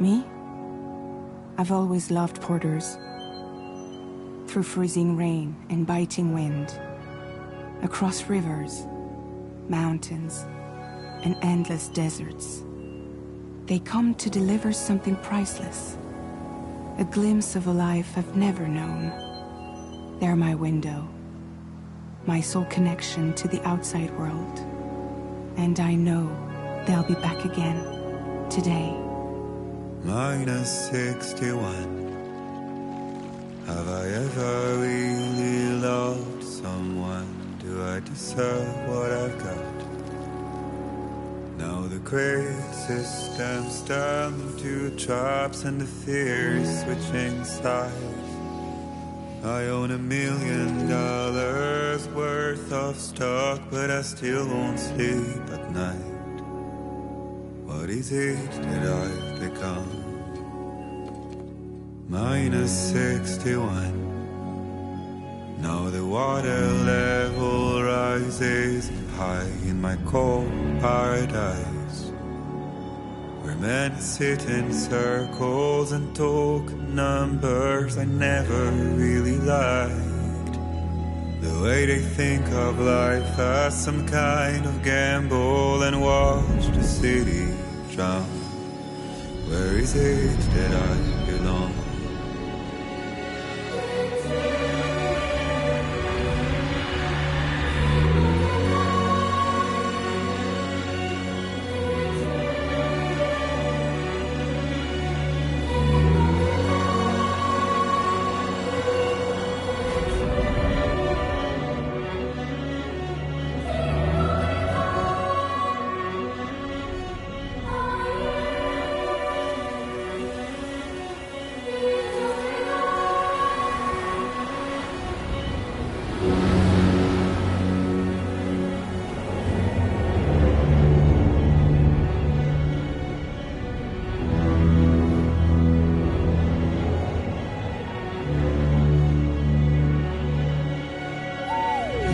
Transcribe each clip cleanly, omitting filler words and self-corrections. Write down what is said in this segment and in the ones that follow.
Me? I've always loved porters. Through freezing rain and biting wind, across rivers, mountains, and endless deserts, they come to deliver something priceless, a glimpse of a life I've never known. They're my window, my sole connection to the outside world, and I know they'll be back again today. Minus 61. Have I ever really loved someone? Do I deserve what I've got? Now the crazy system's turned to traps and the fears switching sides. I own $1 million worth of stock, but I still won't sleep at night. What is it that I've become? Minus 61. Now the water level rises high in my cold paradise, where men sit in circles and talk numbers I never really liked. The way they think of life as some kind of gamble and watch the city drown. Where is it that I belong?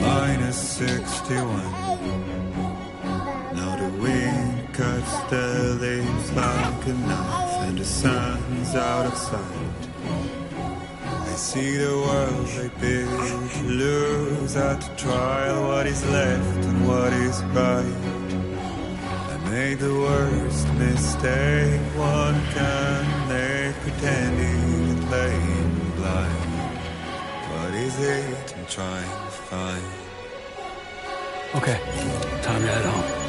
Minus 61. Now the wind cuts the leaves like a knife and the sun's out of sight. I see the world they build to lose at the trial, what is left and what is right. I made the worst mistake one can make, pretending and playing blind. What is it I'm trying to find? Okay, time to head home.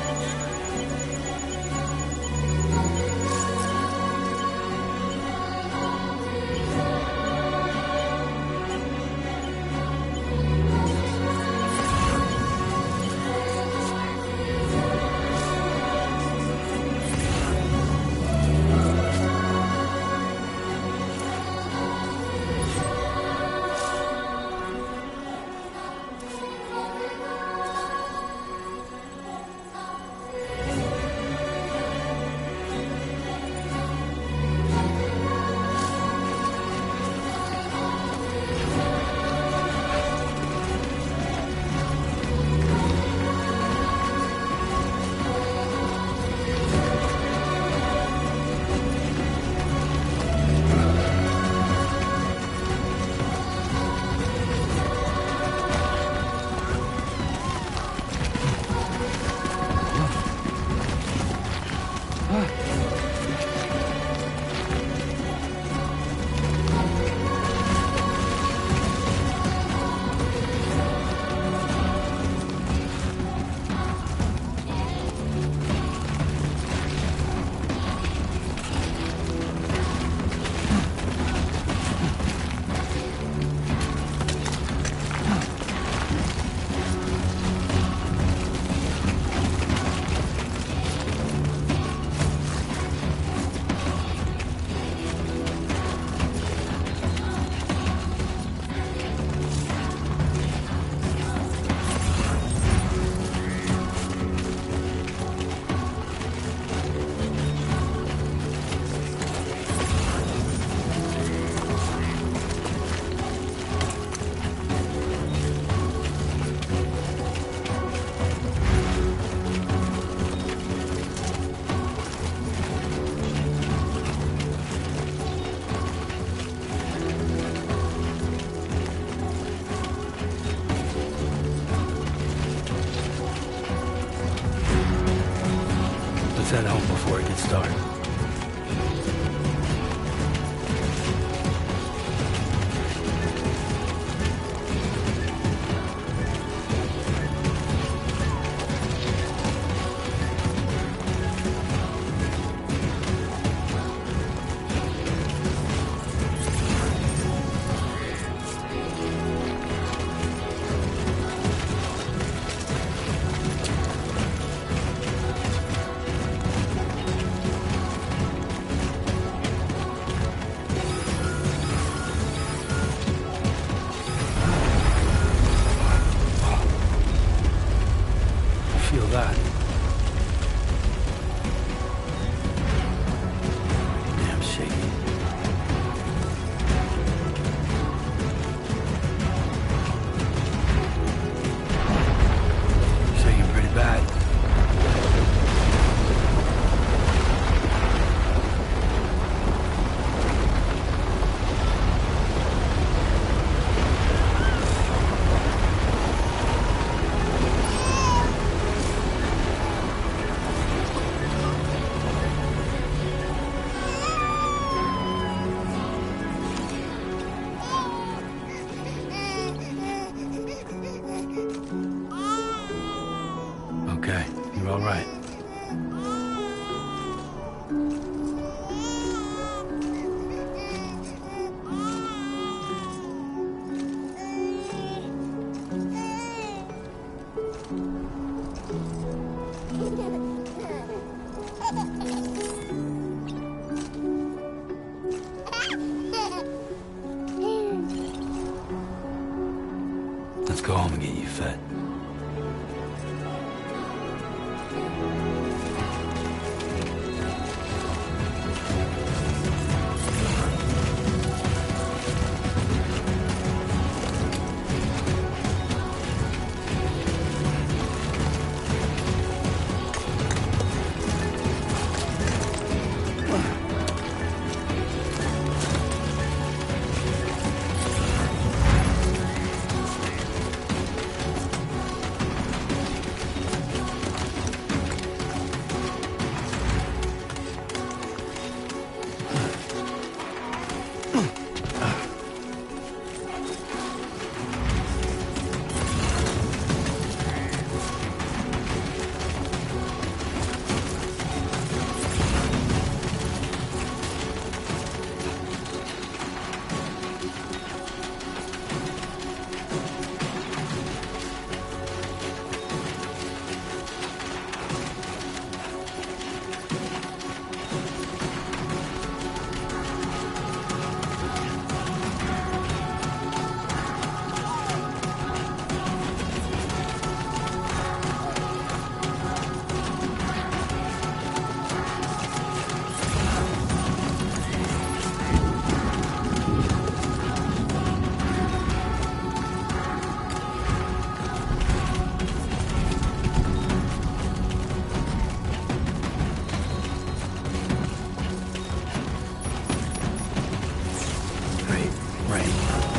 go home and get you fed.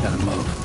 Gotta move.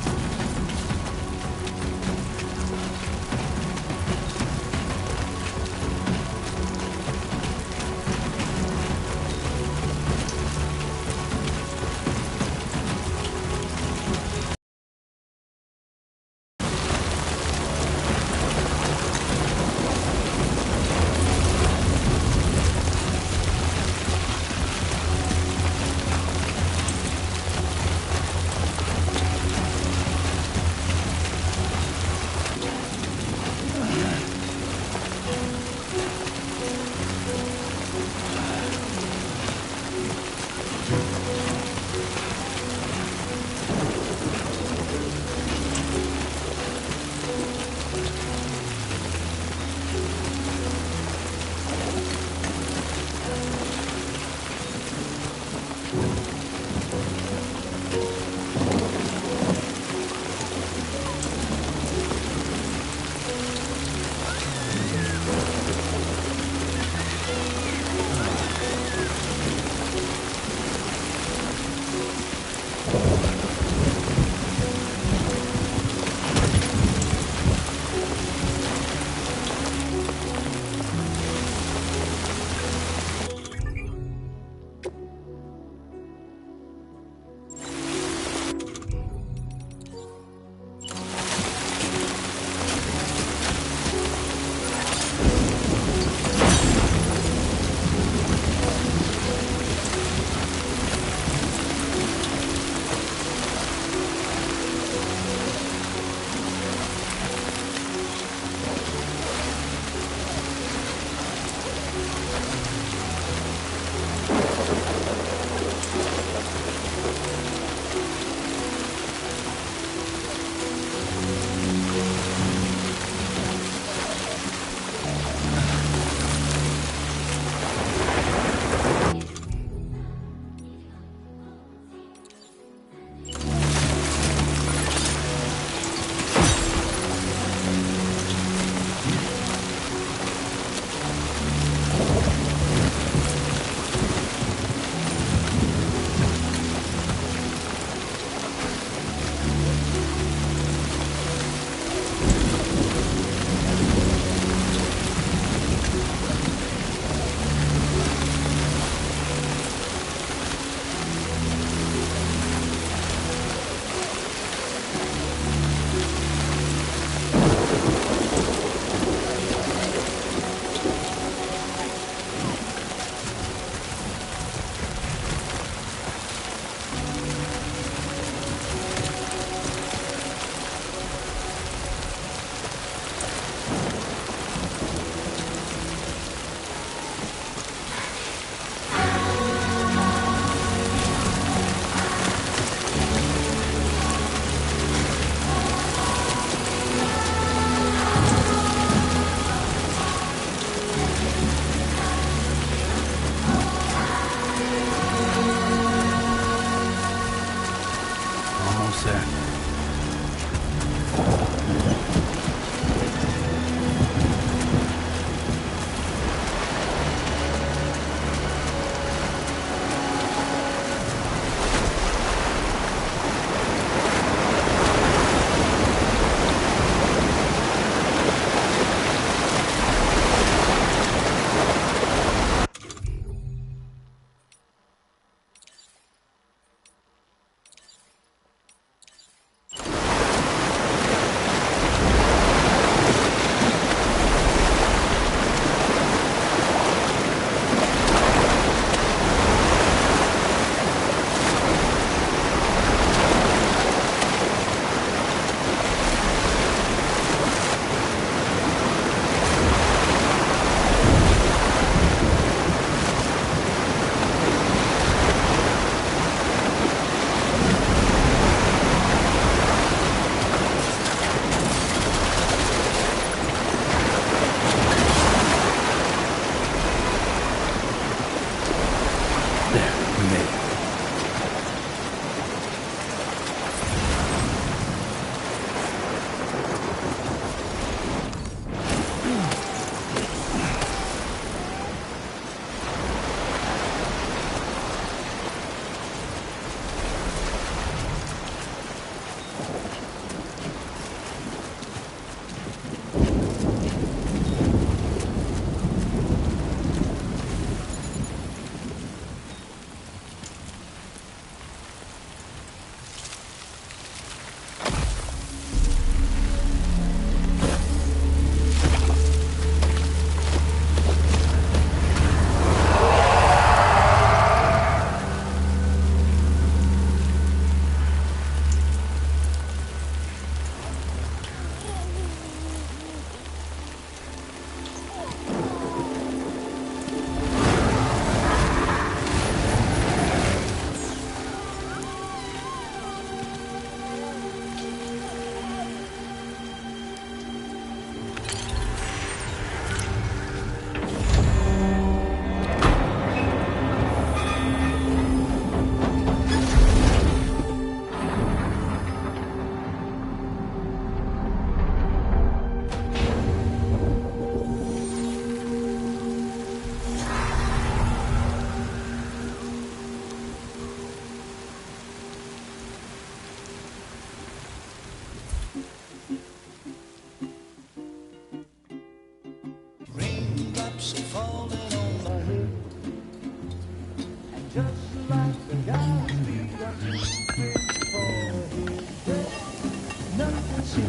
Hey.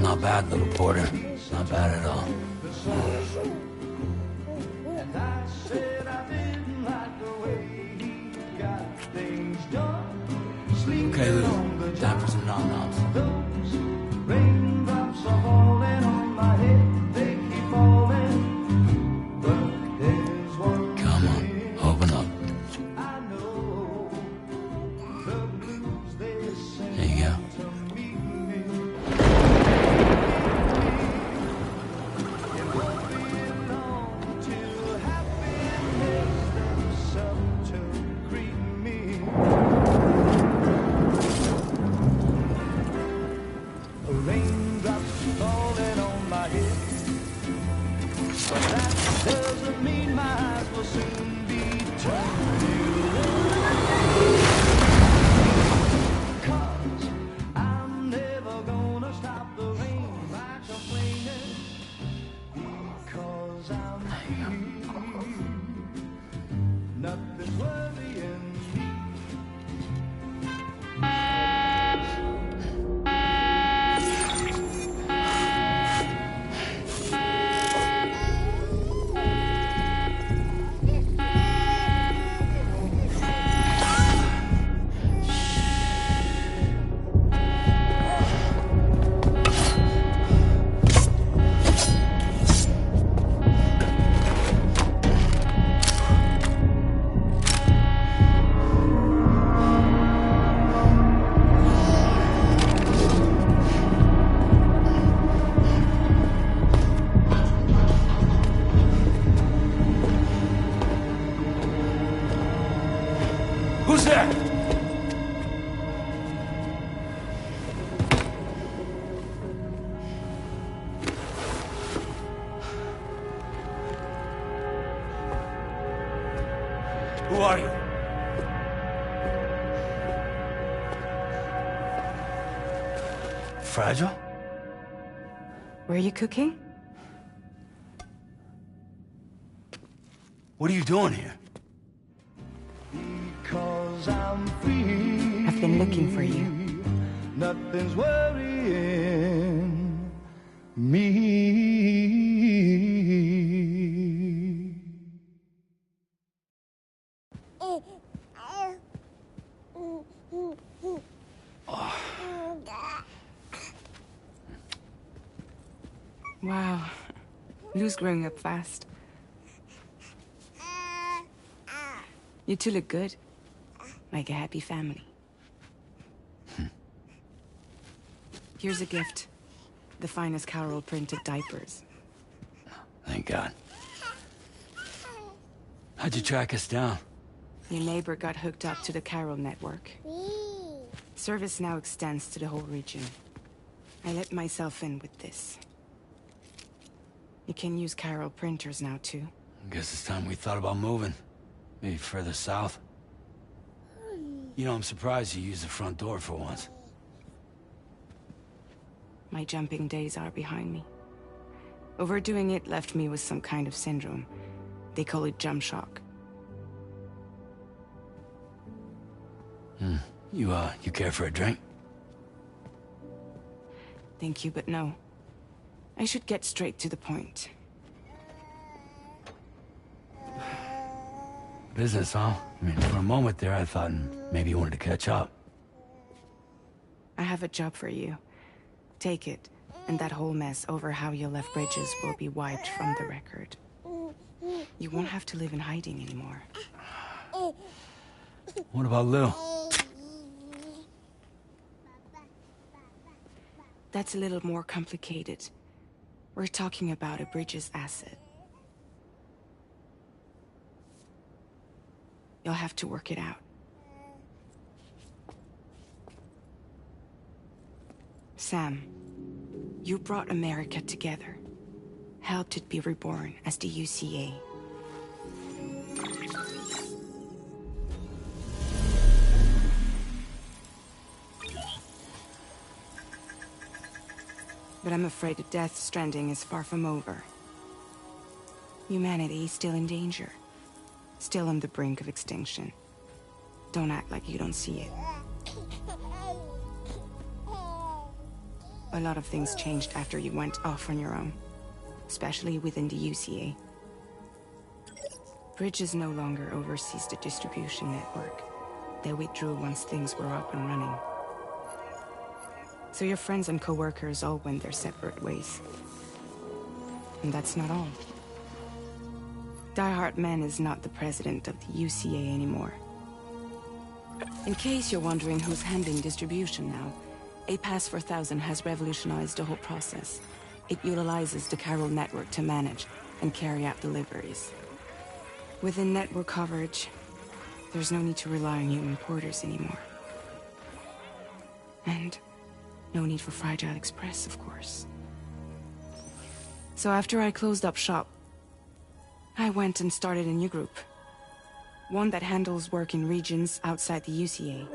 Not bad, little porter. Not bad at all. Okay, Lou. Time for some nom-noms. Raindrops are falling on my head, they keep falling. But there's one Come on, open up. I know, the blues they sing There you go. to me. It won't be long till happiness steps up to greet me. Raindrops falling on my head, but that doesn't mean my eyes will soon be turned to red. 'Cause I'm never gonna stop the rain by complaining, because I'm free. Nothing's worrying me. Who's there? Who are you? Fragile? Were you cooking? What are you doing here? Because I'm free. I've been looking for you. Nothing's worrying me. Wow. Lou's growing up fast. You two look good. Like a happy family. Here's a gift. The finest Carol printed diapers. Thank God. How'd you track us down? Your neighbor got hooked up to the Carol network. Service now extends to the whole region. I let myself in with this. You can use Carol printers now, too. Guess it's time we thought about moving. Maybe further south. You know, I'm surprised you used the front door for once. My jumping days are behind me. Overdoing it left me with some kind of syndrome. They call it jump shock. You care for a drink? Thank you, but no. I should get straight to the point. Business, huh? I mean, for a moment there, I thought maybe you wanted to catch up. I have a job for you. Take it, and that whole mess over how you left Bridges will be wiped from the record. You won't have to live in hiding anymore. What about Lou? That's a little more complicated. We're talking about a Bridges asset. You'll have to work it out. Sam, you brought America together. Helped it be reborn as the UCA. But I'm afraid the Death Stranding is far from over. Humanity is still in danger. Still on the brink of extinction. Don't act like you don't see it. A lot of things changed after you went off on your own, especially within the UCA. Bridges no longer oversees the distribution network. They withdrew once things were up and running. So your friends and co-workers all went their separate ways. And that's not all. Die Hard Man is not the president of the UCA anymore. In case you're wondering who's handling distribution now, A Pass 4000 has revolutionized the whole process. It utilizes the chiral network to manage and carry out deliveries. Within network coverage, there's no need to rely on human porters anymore. And no need for Fragile Express, of course. So after I closed up shop, I went and started a new group. One that handles work in regions outside the UCA.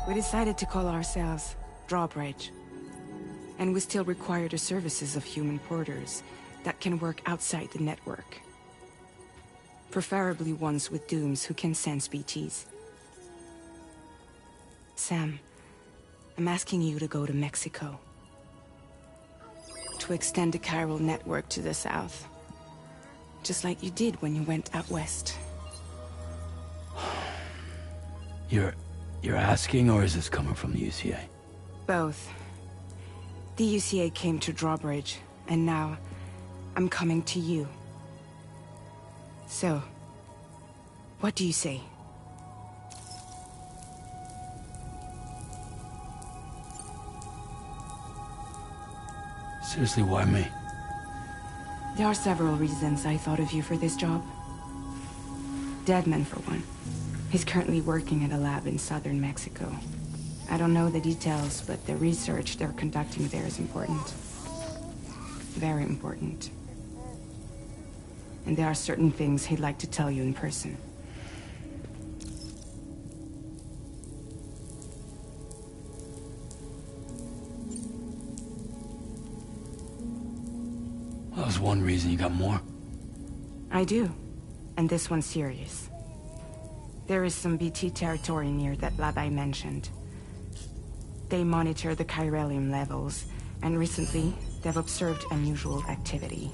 We decided to call ourselves Drawbridge. And we still require the services of human porters that can work outside the network. Preferably ones with dooms who can sense BTs. Sam, I'm asking you to go to Mexico. To extend the chiral network to the south. Just like you did when you went out west. You're asking, or is this coming from the UCA? Both. The UCA came to Drawbridge, and now I'm coming to you. So, what do you say? Seriously, why me? There are several reasons I thought of you for this job. Deadman, for one. He's currently working at a lab in southern Mexico. I don't know the details, but the research they're conducting there is important. Very important. And there are certain things he'd like to tell you in person. Well, that was one reason. You got more? I do. And this one's serious. There is some BT territory near that lab I mentioned. They monitor the chiralium levels, and recently, they've observed unusual activity.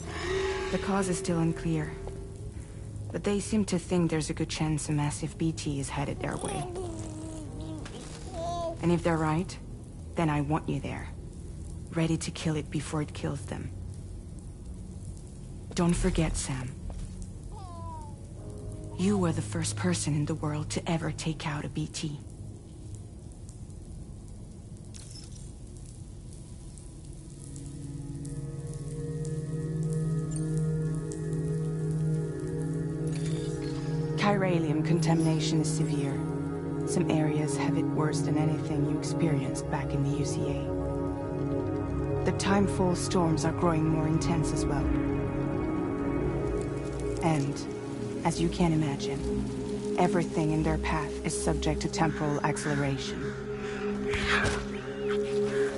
The cause is still unclear, but they seem to think there's a good chance a massive BT is headed their way. And if they're right, then I want you there, ready to kill it before it kills them. Don't forget, Sam. You were the first person in the world to ever take out a BT. Chiralium contamination is severe. Some areas have it worse than anything you experienced back in the UCA. The timefall storms are growing more intense as well. And, as you can imagine, everything in their path is subject to temporal acceleration.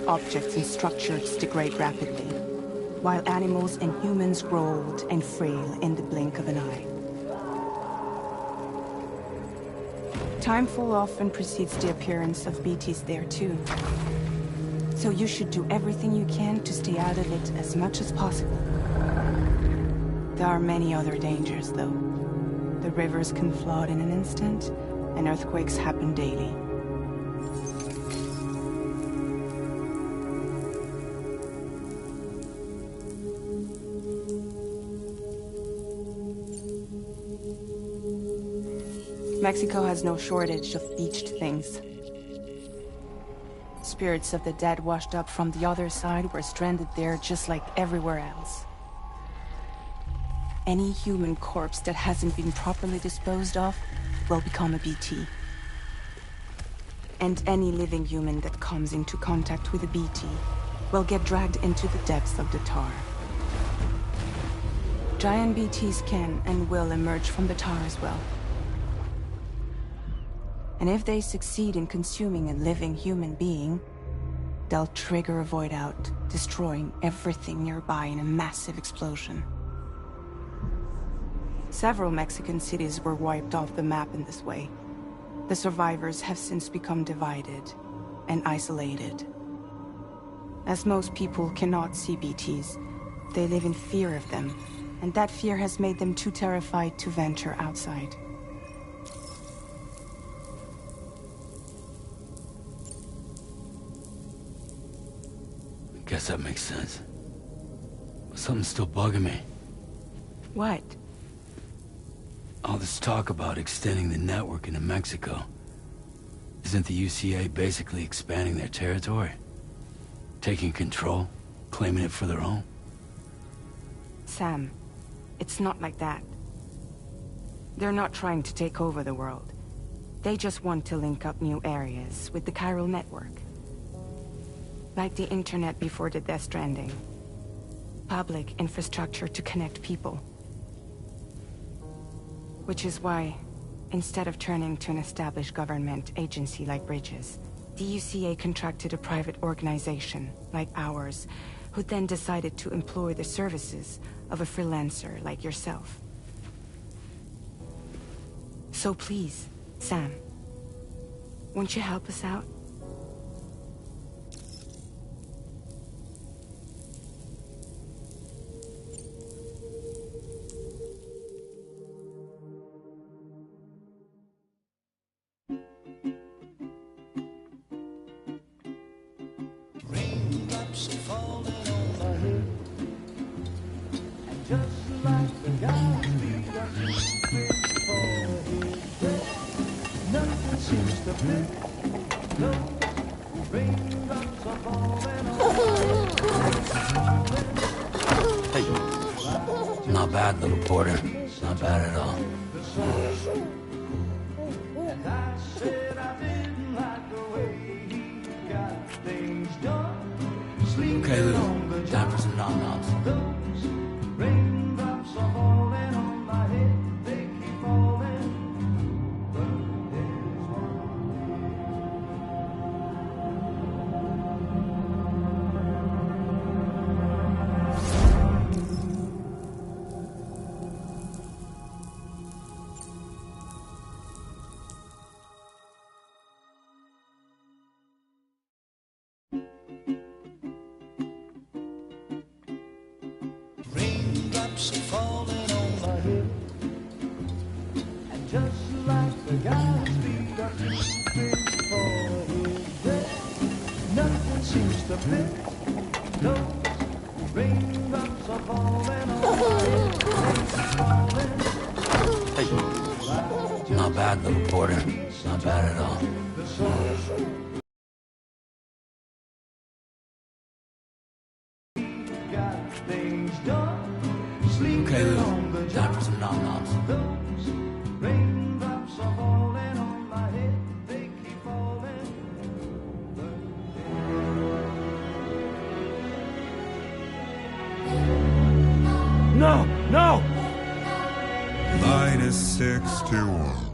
Objects and structures degrade rapidly, while animals and humans grow old and frail in the blink of an eye. Timefall often precedes the appearance of BTs there too. So you should do everything you can to stay out of it as much as possible. There are many other dangers, though. The rivers can flood in an instant, and earthquakes happen daily. Mexico has no shortage of beached things. Spirits of the dead washed up from the other side were stranded there just like everywhere else. Any human corpse that hasn't been properly disposed of will become a BT. And any living human that comes into contact with a BT will get dragged into the depths of the tar. Giant BTs can and will emerge from the tar as well. And if they succeed in consuming a living human being, they'll trigger a void out, destroying everything nearby in a massive explosion. Several Mexican cities were wiped off the map in this way. The survivors have since become divided and isolated. As most people cannot see BTs, they live in fear of them, and that fear has made them too terrified to venture outside. I guess that makes sense. But something's still bugging me. What? All this talk about extending the network into Mexico. Isn't the UCA basically expanding their territory? Taking control? Claiming it for their own? Sam, it's not like that. They're not trying to take over the world. They just want to link up new areas with the chiral network. Like the internet before the Death Stranding. Public infrastructure to connect people. Which is why, instead of turning to an established government agency like Bridges, the UCA contracted a private organization, like ours, who then decided to employ the services of a freelancer like yourself. So please, Sam, won't you help us out? Raindrops are falling on my head, and just like the guy's feet are moving for his bed, nothing seems to fit. No, raindrops are falling on my head. Hey. Not bad, little Porter. Not bad at all. And I said I didn't like the way he got things done. Okay, Lou. Time for some nom-noms. Those raindrops are falling on my head, they keep falling. But there's raindrops are falling on my head, and just like the guy's feet are moving for his bed, nothing seems to fit. No, raindrops are falling on my head, they keep falling. Hey. Not bad, little Porter. Not bad at all. The sun got things done. Okay, Lou. Time for some nom-noms. Those raindrops are falling on my head, they keep falling. No! No! -61.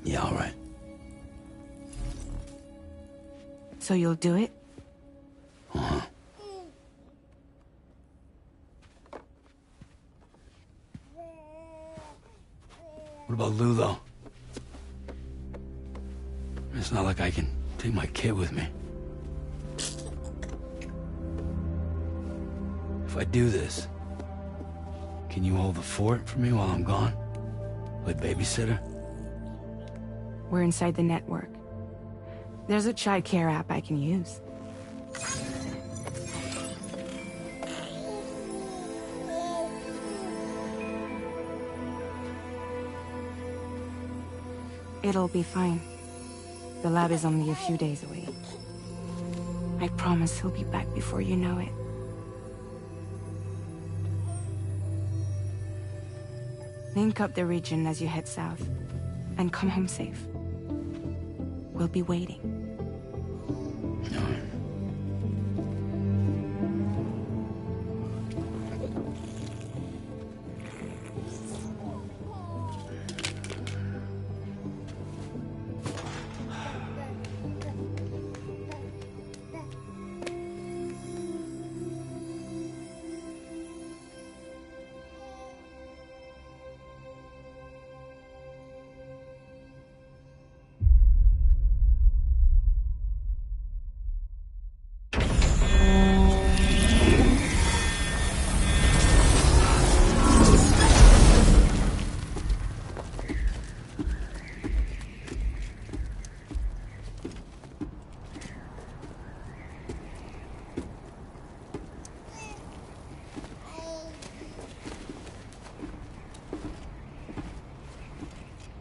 Yeah, all right. So you'll do it? Uh-huh. What about Lou, though? It's not like I can take my kid with me. If I do this, can you hold the fort for me while I'm gone? Play babysitter? We're inside the network. There's a child care app I can use. It'll be fine. The lab is only a few days away. I promise he'll be back before you know it. Link up the region as you head south, and come home safe. We'll be waiting. All right.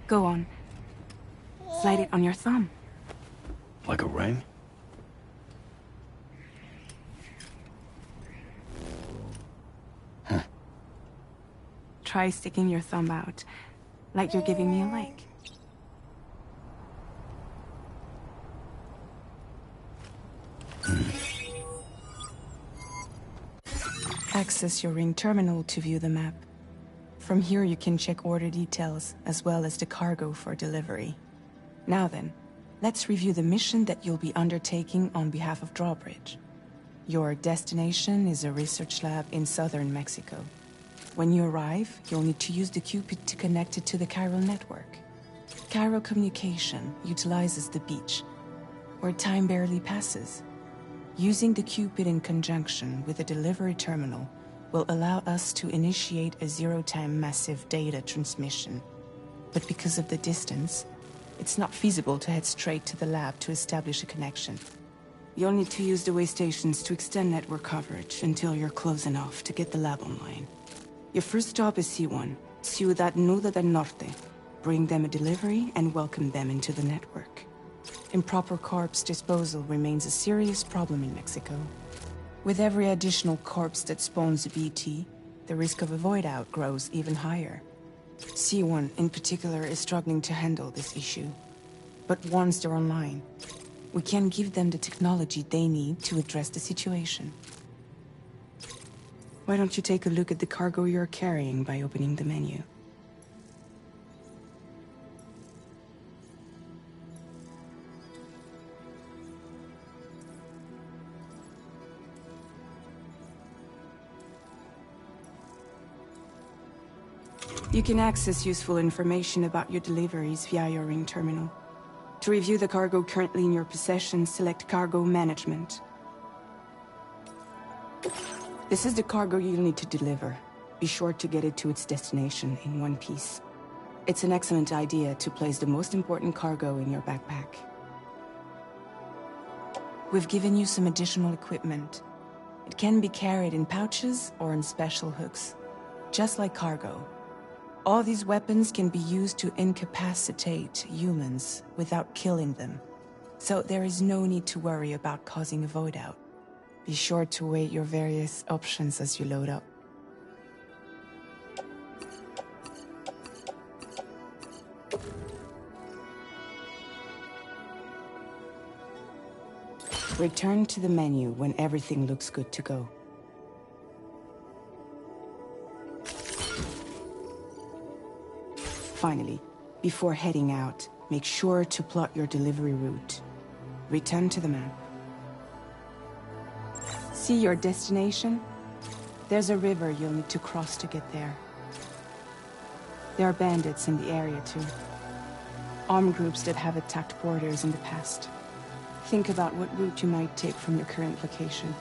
Go on. Slide it on your thumb. Like a ring? Try sticking your thumb out, like you're giving me a like. Access your ring terminal to view the map. From here you can check order details, as well as the cargo for delivery. Now then, let's review the mission that you'll be undertaking on behalf of Drawbridge. Your destination is a research lab in southern Mexico. When you arrive, you'll need to use the Cupid to connect it to the chiral network. Chiral communication utilizes the beach, where time barely passes. Using the Cupid in conjunction with a delivery terminal will allow us to initiate a zero-time massive data transmission. But because of the distance, it's not feasible to head straight to the lab to establish a connection. You'll need to use the way stations to extend network coverage until you're close enough to get the lab online. Your first stop is C1, Ciudad Nuda del Norte. Bring them a delivery and welcome them into the network. Improper corpse disposal remains a serious problem in Mexico. With every additional corpse that spawns a BT, the risk of a void out grows even higher. C1 in particular is struggling to handle this issue. But once they're online, we can give them the technology they need to address the situation. Why don't you take a look at the cargo you're carrying by opening the menu? You can access useful information about your deliveries via your ring terminal. To review the cargo currently in your possession, select Cargo Management. This is the cargo you'll need to deliver. Be sure to get it to its destination in one piece. It's an excellent idea to place the most important cargo in your backpack. We've given you some additional equipment. It can be carried in pouches or in special hooks, just like cargo. All these weapons can be used to incapacitate humans without killing them. So there is no need to worry about causing a void out. Be sure to weigh your various options as you load up. Return to the menu when everything looks good to go. Finally, before heading out, make sure to plot your delivery route. Return to the map. See your destination? There's a river you'll need to cross to get there. There are bandits in the area too. Armed groups that have attacked borders in the past. Think about what route you might take from your current location.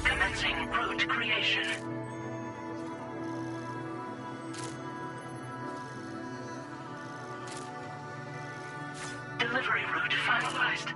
Commencing route creation. Delivery route finalized.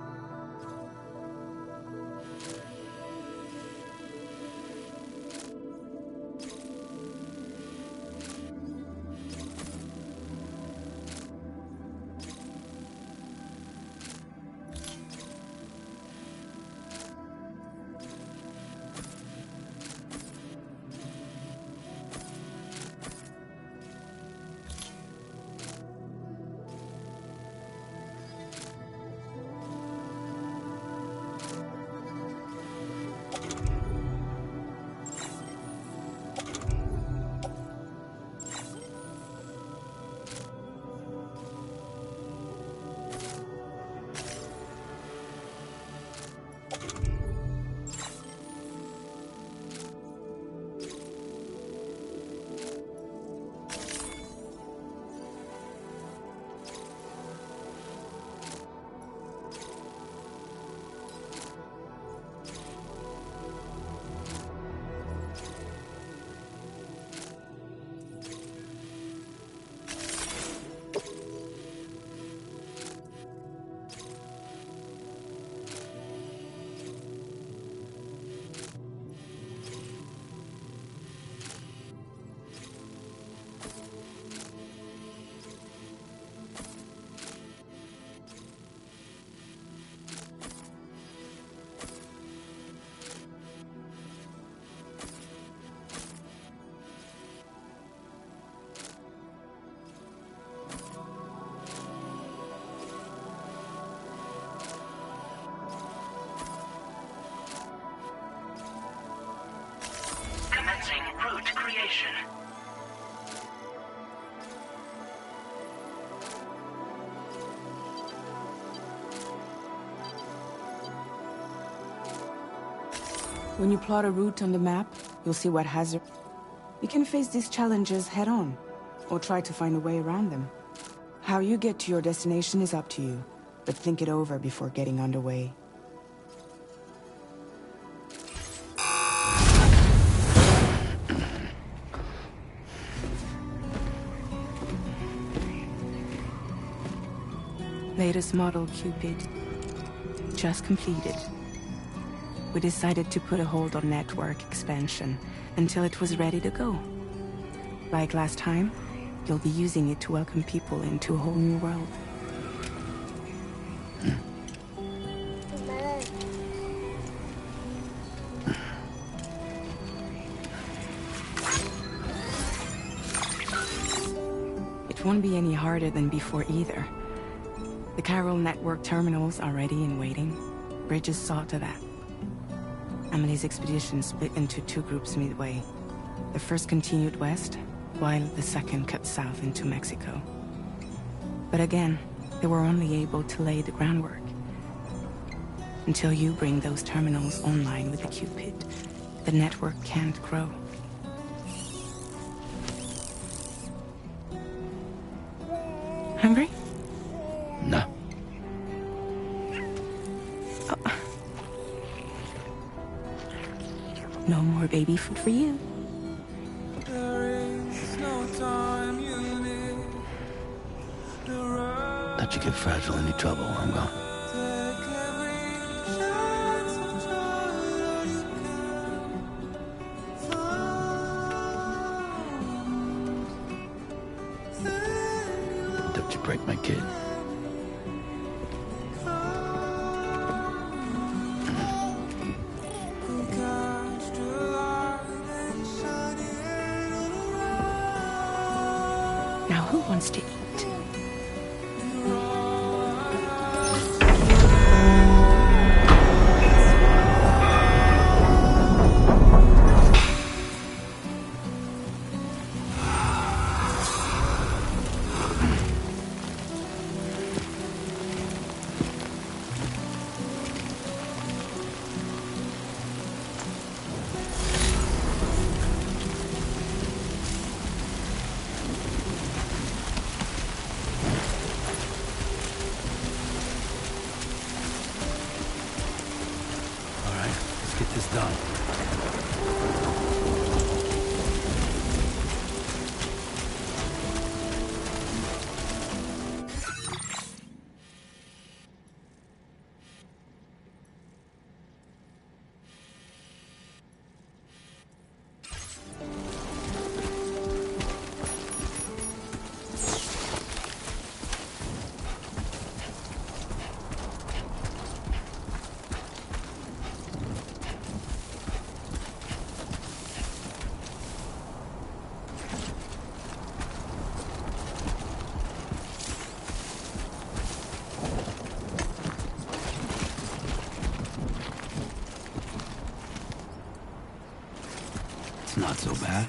creation. When you plot a route on the map, you'll see what hazard... You can face these challenges head-on, or try to find a way around them. How you get to your destination is up to you, but think it over before getting underway. Latest model Cupid. Just completed. We decided to put a hold on network expansion until it was ready to go. Like last time, you'll be using it to welcome people into a whole new world. It won't be any harder than before either. The Carol network terminals are ready and waiting. Bridges saw to that. Emily's expedition split into two groups midway. The first continued west, while the second cut south into Mexico. But again, they were only able to lay the groundwork. Until you bring those terminals online with the Cupid, the network can't grow. Hungry? No. No more baby food for you. Don't you get fragile any trouble while I'm gone. Don't you break my kid. Now who wants to eat? Get this done. It's not so bad.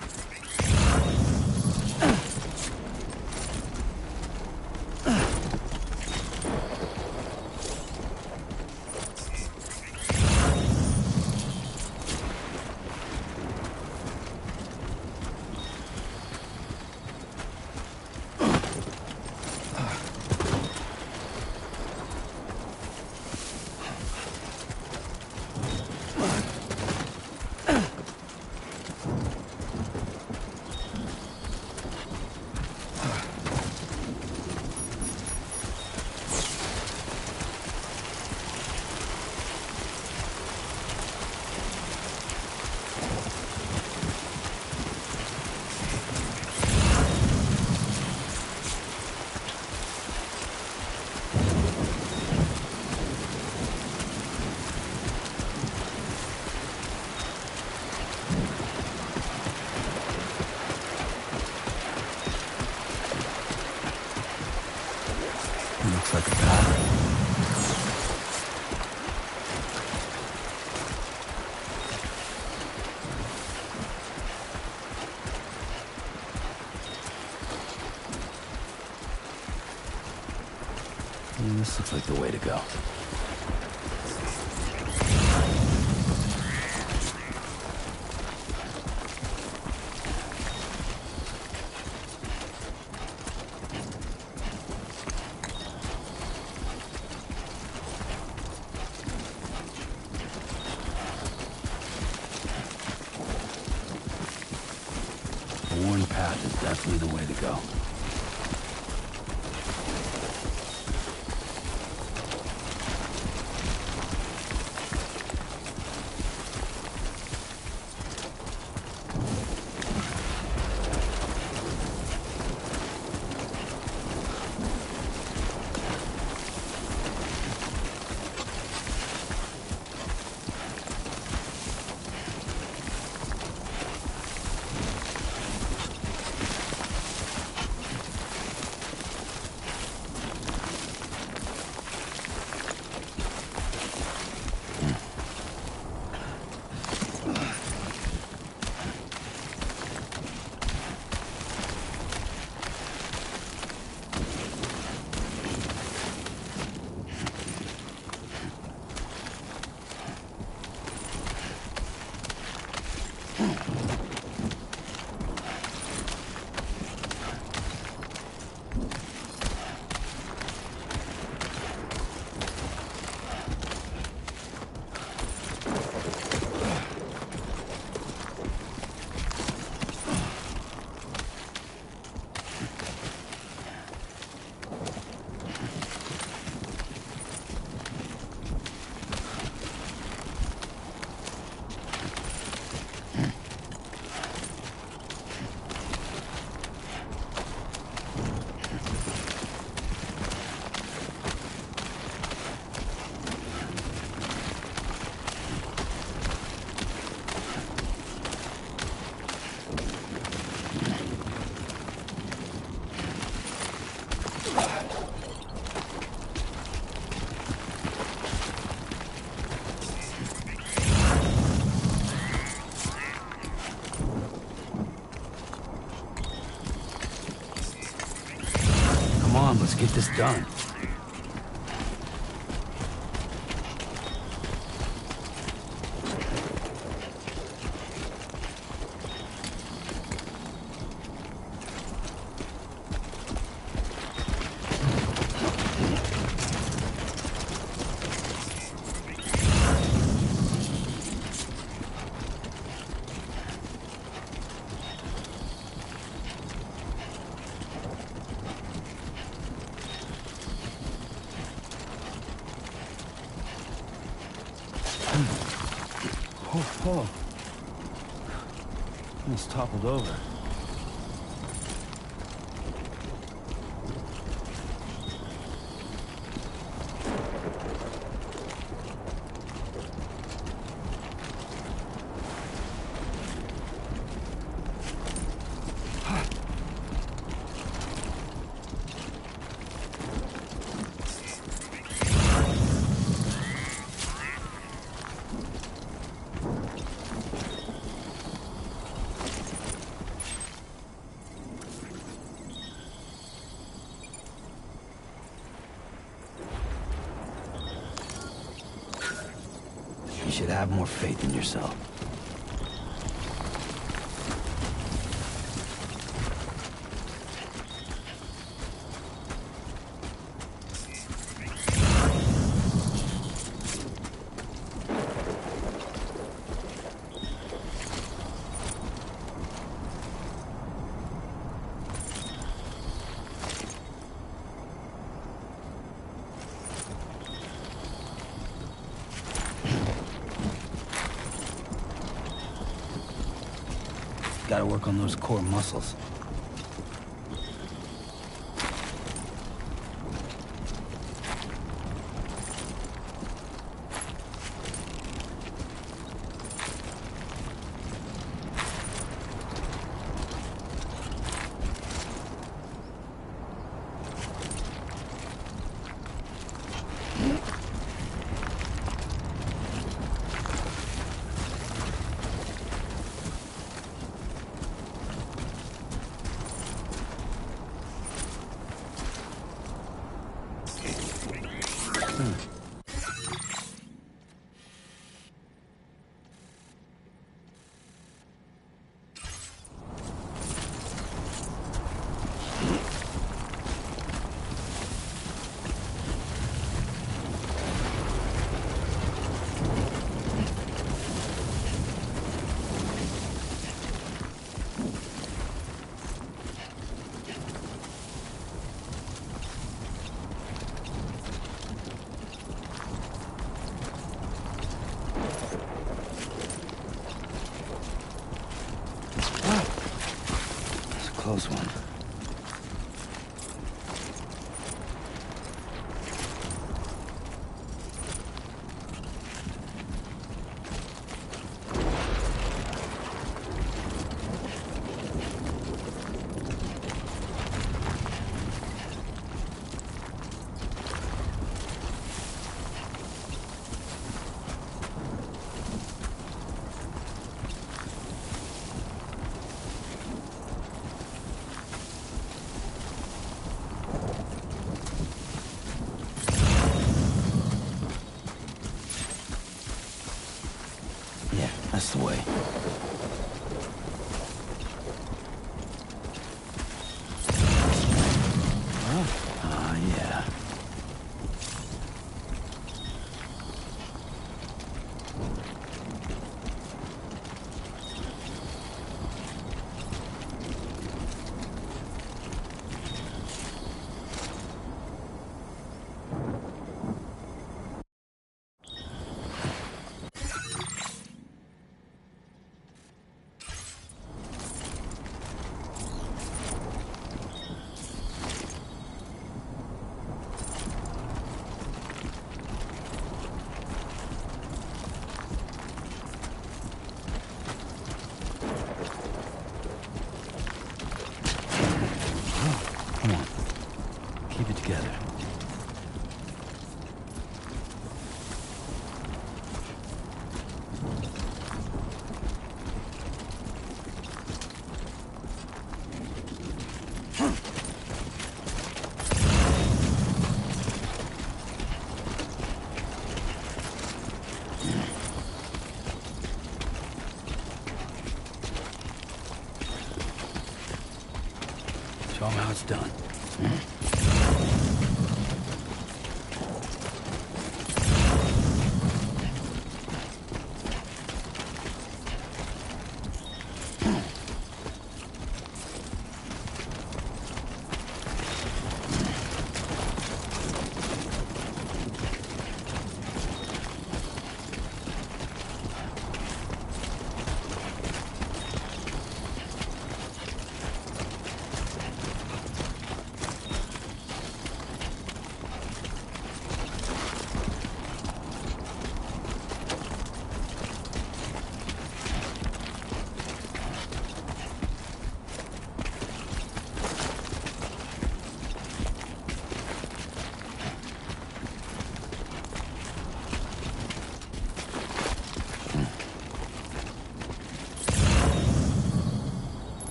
This looks like the way to go. The worn path is definitely the way to go. Let's get this done. Oh, almost toppled over. You should have more faith in yourself. Gotta work on those core muscles. Close one. That's the way. Yeah. Come on. Keep it together. Show 'em how it's done.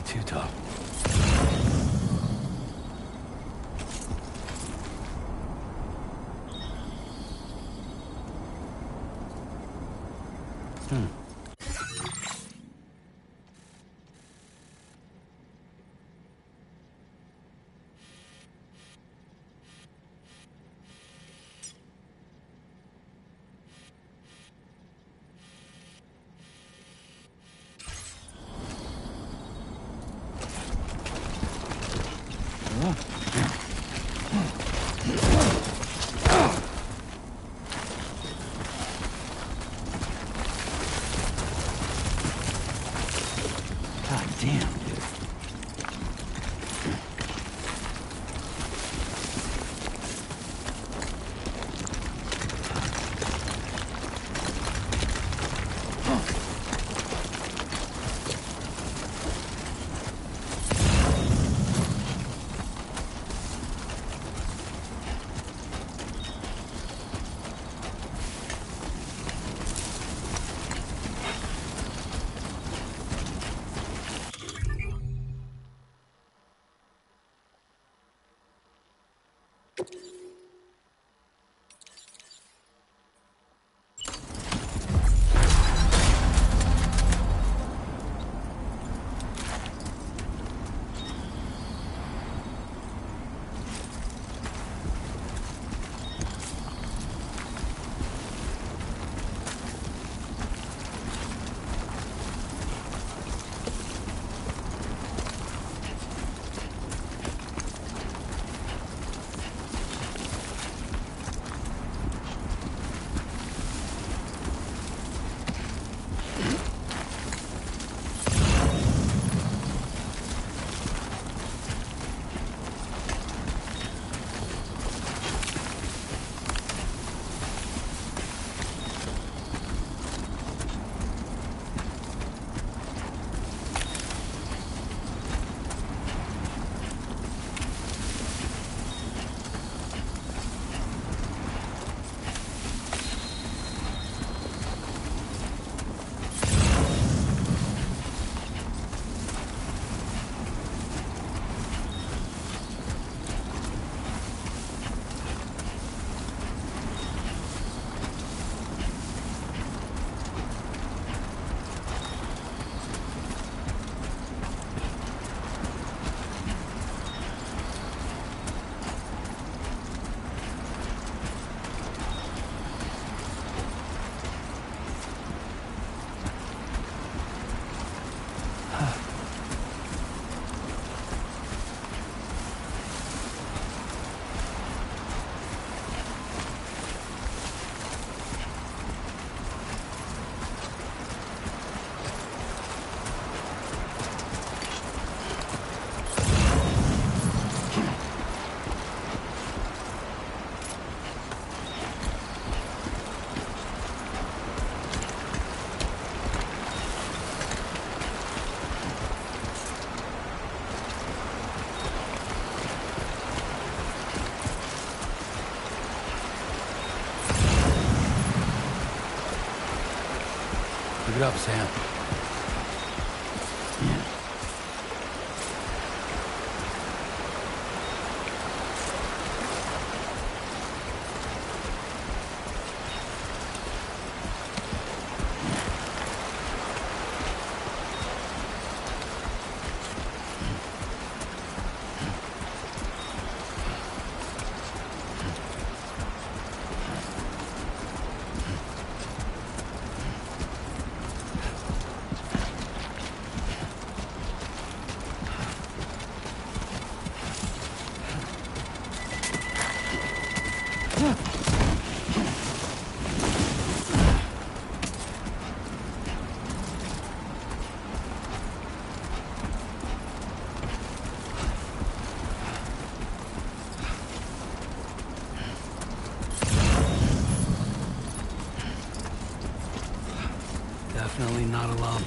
Too tough. Keep it up, Sam. Definitely not alone.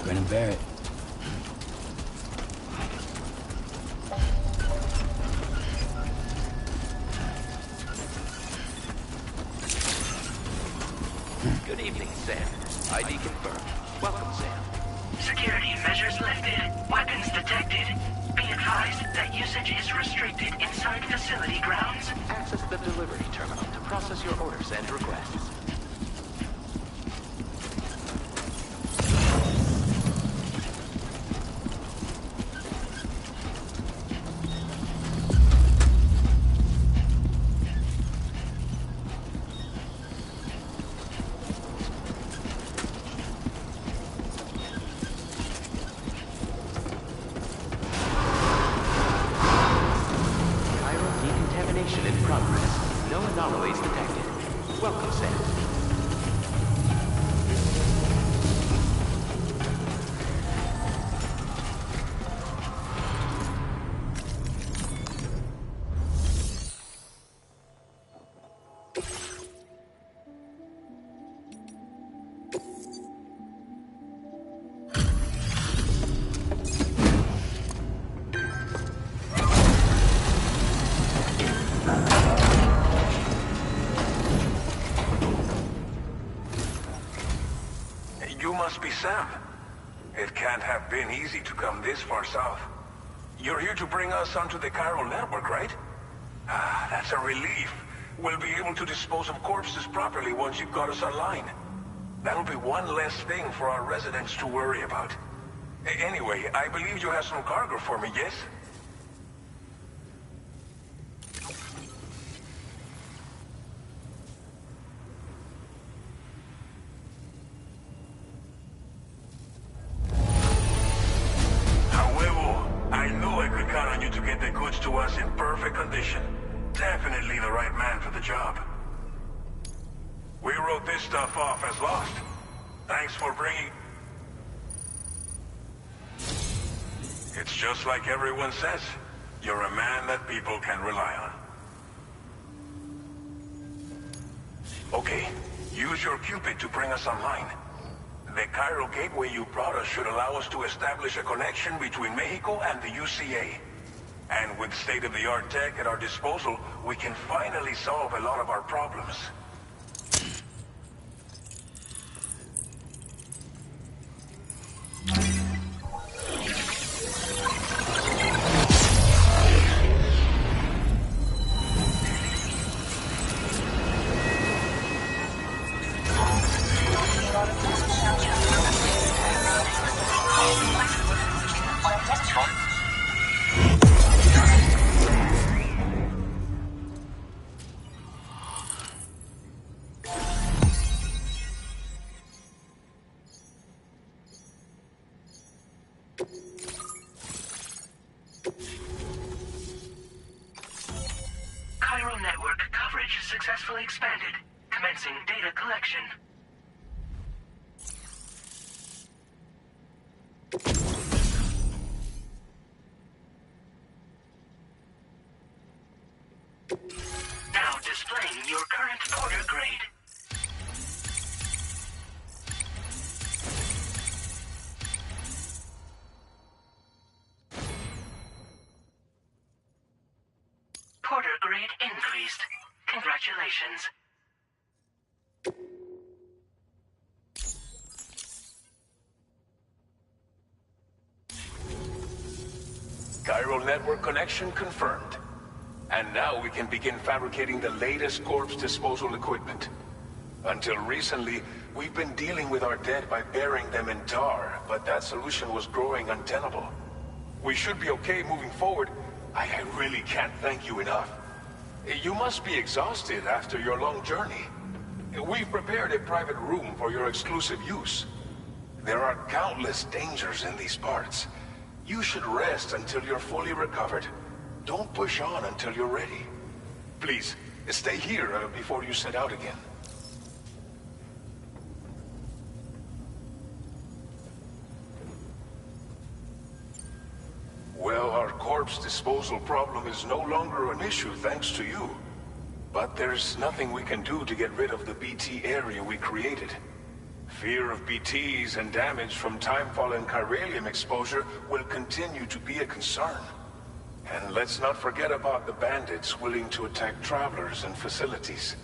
Grin and bear it. Good evening, Sam. ID confirmed. Welcome, Sam. Security measures lifted. Weapons detected. Be advised that usage is restricted inside facility grounds. Access the delivery terminal to process your orders and requests. Decontamination in progress. No anomalies detected. Welcome, Sam. You must be Sam. It can't have been easy to come this far south. You're here to bring us onto the chiral network, right? Ah, that's a relief. We'll be able to dispose of corpses properly once you've got us online. That'll be one less thing for our residents to worry about. Anyway, I believe you have some cargo for me, yes? I knew I could count on you to get the goods to us in perfect condition. Definitely the right man for the job. We wrote this stuff off as lost. Thanks for bringing... It's just like everyone says. You're a man that people can rely on. Okay, use your Cupid to bring us online. The chiral gateway you brought us should allow us to establish a connection between Mexico and the UCA. And with state-of-the-art tech at our disposal, we can finally solve a lot of our problems. Chiral network coverage successfully expanded. Commencing data collection. Now displaying your current porter grade. Porter grade increased. Congratulations. Chiral network connection confirmed. And now we can begin fabricating the latest corpse disposal equipment. Until recently, we've been dealing with our dead by burying them in tar, but that solution was growing untenable. We should be okay moving forward. I really can't thank you enough. You must be exhausted after your long journey. We've prepared a private room for your exclusive use. There are countless dangers in these parts. You should rest until you're fully recovered. Don't push on until you're ready. Please, stay here before you set out again. Well, our core corpse disposal problem is no longer an issue thanks to you. But there's nothing we can do to get rid of the BT area we created. Fear of BTs and damage from timefall and chiralium exposure will continue to be a concern. And let's not forget about the bandits willing to attack travelers and facilities.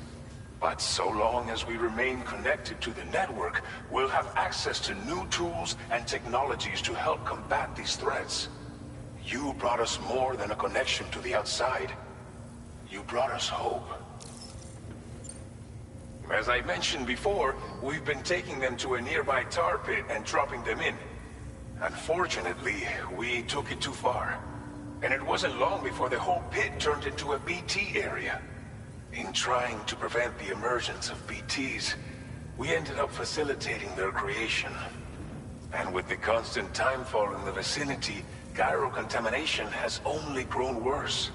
But so long as we remain connected to the network, we'll have access to new tools and technologies to help combat these threats. You brought us more than a connection to the outside. You brought us hope. As I mentioned before, we've been taking them to a nearby tar pit and dropping them in. Unfortunately, we took it too far. And it wasn't long before the whole pit turned into a BT area. In trying to prevent the emergence of BTs, we ended up facilitating their creation. And with the constant timefall in the vicinity, gyro contamination has only grown worse.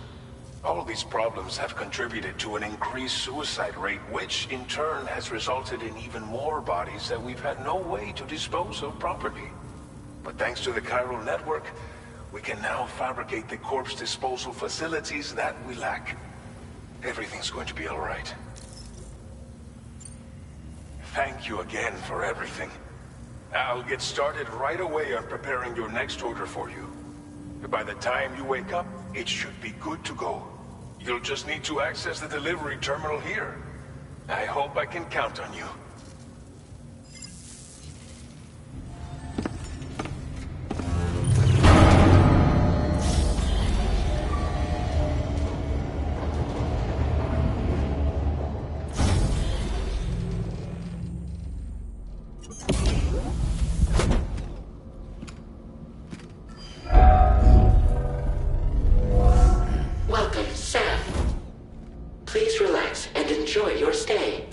All these problems have contributed to an increased suicide rate, which in turn has resulted in even more bodies that we've had no way to dispose of properly. But thanks to the chiral network, we can now fabricate the corpse disposal facilities that we lack. Everything's going to be all right. Thank you again for everything. I'll get started right away on preparing your next order for you. By the time you wake up, it should be good to go. You'll just need to access the delivery terminal here. I hope I can count on you. Enjoy your stay.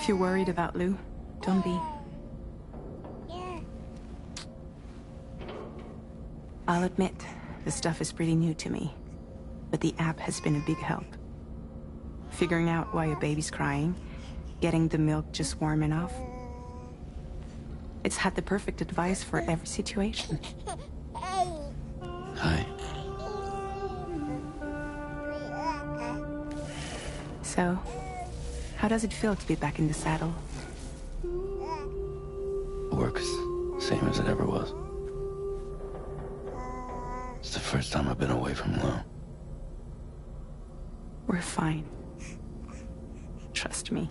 If you're worried about Lou, don't be. I'll admit, the stuff is pretty new to me, but the app has been a big help. Figuring out why a baby's crying, getting the milk just warm enough. It's had the perfect advice for every situation. Hi. So, how does it feel to be back in the saddle? Works same as it ever was. It's the first time I've been away from Lou. We're fine. Trust me.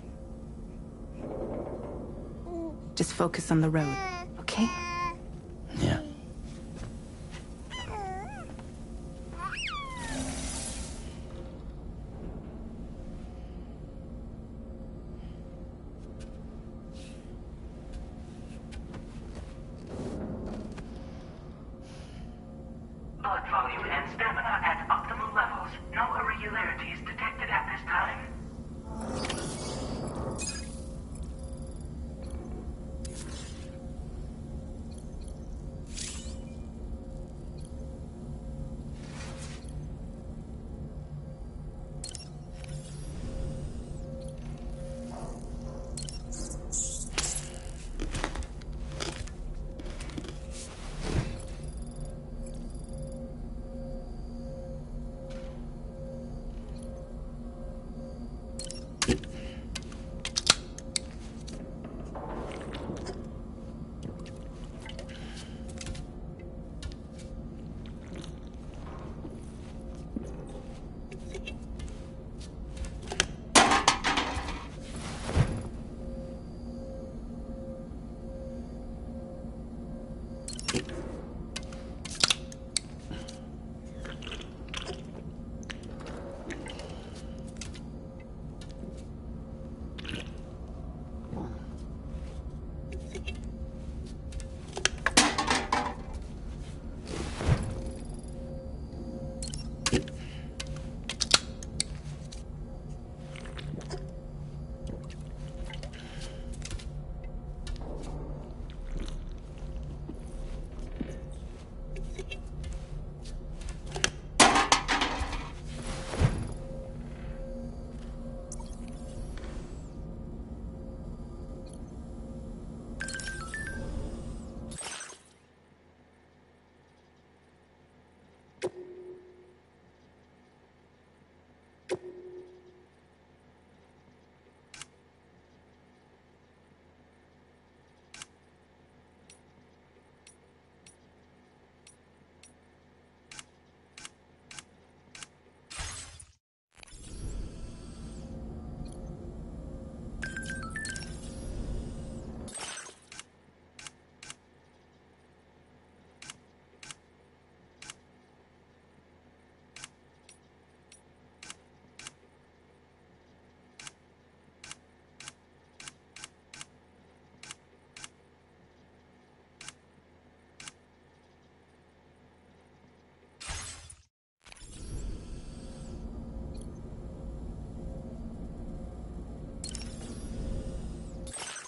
Just focus on the road, okay? Yeah. Blood volume and stamina at optimal levels. No irregularities detected at this time.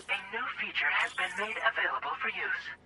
A new feature has been made available for use.